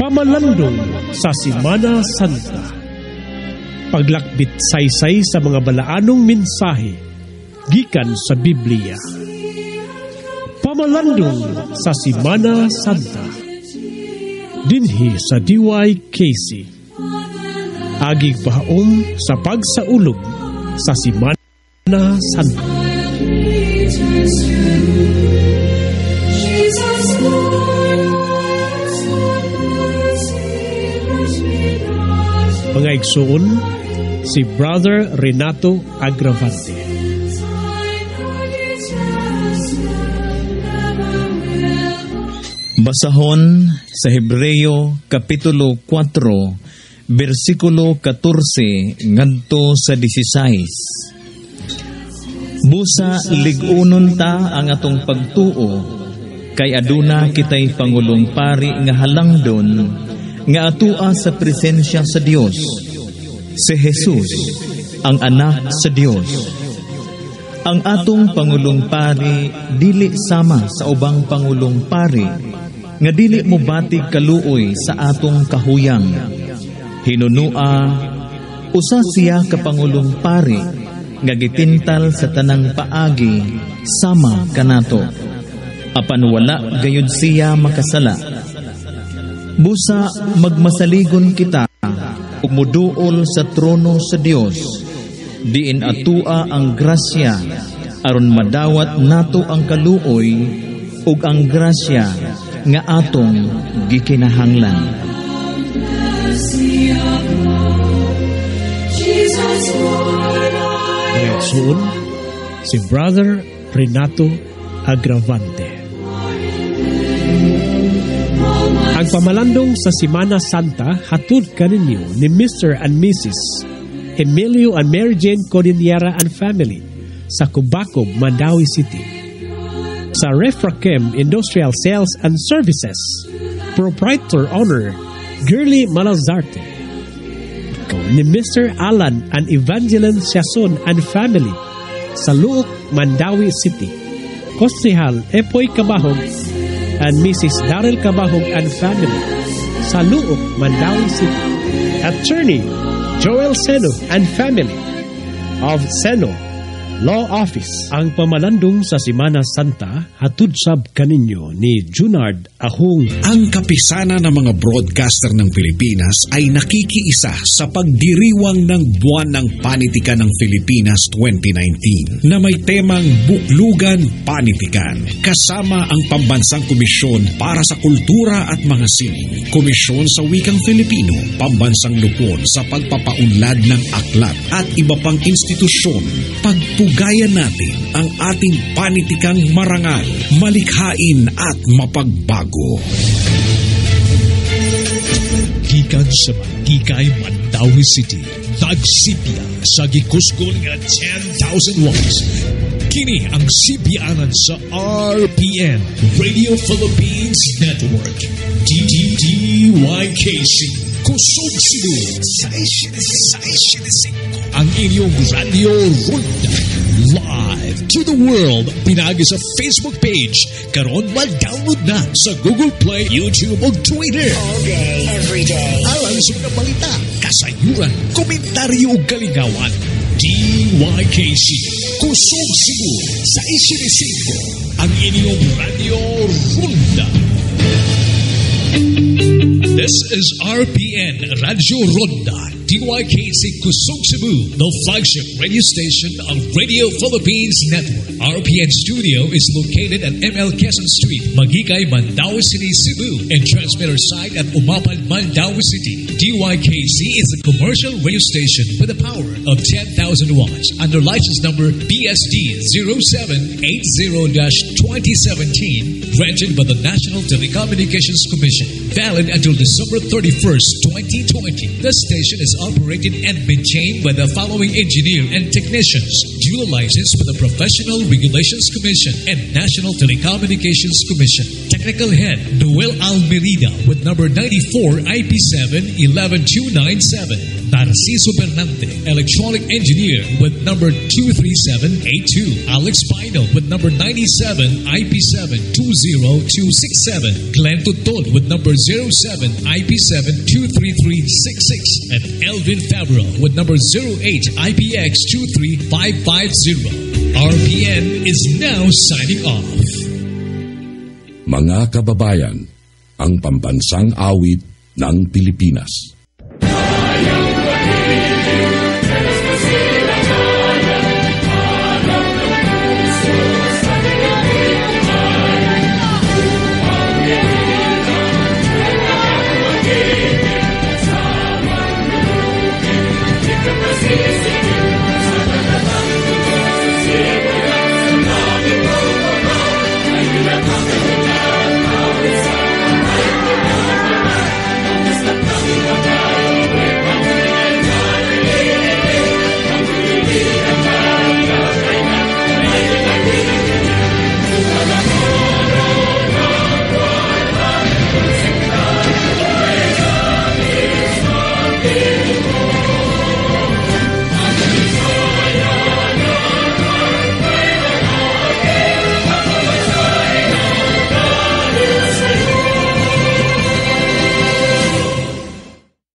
Pamalandong sa Semana Santa. Paglakbit saysay sa mga balaanong mensahe gikan sa Biblia. Pamalandong sa Semana Santa. Dinhi sa DYKC. Agig bahaom sa pagsaulog sa Semana Santa. Mga igsoon, si Brother Renato Agravante. Basahon sa Hebreo Kapitulo 4, versikulo 14 ngadto sa 16. Busa ligunon ta ang atong pagtuo, kay aduna kitay Pangulong Pari nga halangdon, nga atua sa presensya sa Dios, si Jesus, ang anak sa Dios. Ang atong Pangulong Pari dili sama sa ubang Pangulong Pari, nga dili mo batig kaluoy sa atong kahuyang. Hinunua, usa siya ka Pangulong Pari, nga gitintal sa tanang paagi, sama kanato. Apan wala gayud siya makasala. Busa magmasaligon kita ug muduol sa trono sa Dios, diin atua ang grasya aron madawat nato ang kaluoy ug ang grasya nga atong gikinahanglan. Ngayon, si Brother Renato Agravante. Ang pamalandong sa Semana Santa hatod kaninyo ni Mr. and Mrs. Emilio and Mary Jane Cordillera and family sa Cubacob, Mandawi City. Sa Refrachem Industrial Sales and Services, Proprietor Owner Girly Malazarte. Ni Mr. Alan and Evangeline Siason and family sa Luok, Mandawi City. Konsehal Epoy Cabahog and Mrs. Daryl Cabahog and family sa Luok, Mandawi City. Attorney Joel Seno and family of Seno Law Office. Ang pamalandong sa Semana Santa hatod sab kaninyo ni Junard Ahong. Ang kapisanan ng mga broadcaster ng Pilipinas ay nakikiisa sa pagdiriwang ng Buwan ng Panitikan ng Pilipinas 2019 na may temang Buklugan Panitikan, kasama ang Pambansang Komisyon para sa Kultura at mga Sining, Komisyon sa Wikang Filipino, Pambansang Lupon sa pagpapaunlad ng aklat at iba pang institusyon. Pagpugayan natin ang ating panitikang marangal, malikhain at mapagbago. Gikan sa Mantikay, Mandawi City, tagsipya sa gikusgon nga 10,000 watts. Kini ang sipianan sa RPN, Radio Philippines Network, DYKC, Kusog Cebu, ang inyong Radio Ronda, live to the world, pinagi sa Facebook page, karon mag-download na sa Google Play, YouTube o Twitter. All day, every day. Alang sa mga balita, kasayuran, komentaryo o galingawan. DYKC, Kusog Cebu, 6.5, ang inyong Radio Ronda. This is RPN Radio Ronda, DYKC Kusog Cebu, the flagship radio station of Radio Philippines Network. RPN studio is located at ML Quezon Street, Magikay, Mandawi City, Cebu, and transmitter site at Umapan, Mandawi City. DYKC is a commercial radio station with a power of 10,000 watts under license number BSD 0780-2017, granted by the National Telecommunications Commission, valid until December 31st, 2020. The station is operated and maintained by the following engineer and technicians, dual license with the Professional Regulations Commission and National Telecommunications Commission. Technical head, Noel Almerida with number 94 IP7 11297. Tarciso Bernante, electronic engineer with number 23782. Alex Pino with number 97 IP7 20267. Glenn Tutol with number 07 IP7 23366. And Elvin Fabro with number 08 IPX 23550. RPN is now signing off. Mga kababayan, ang pambansang awit ng Pilipinas.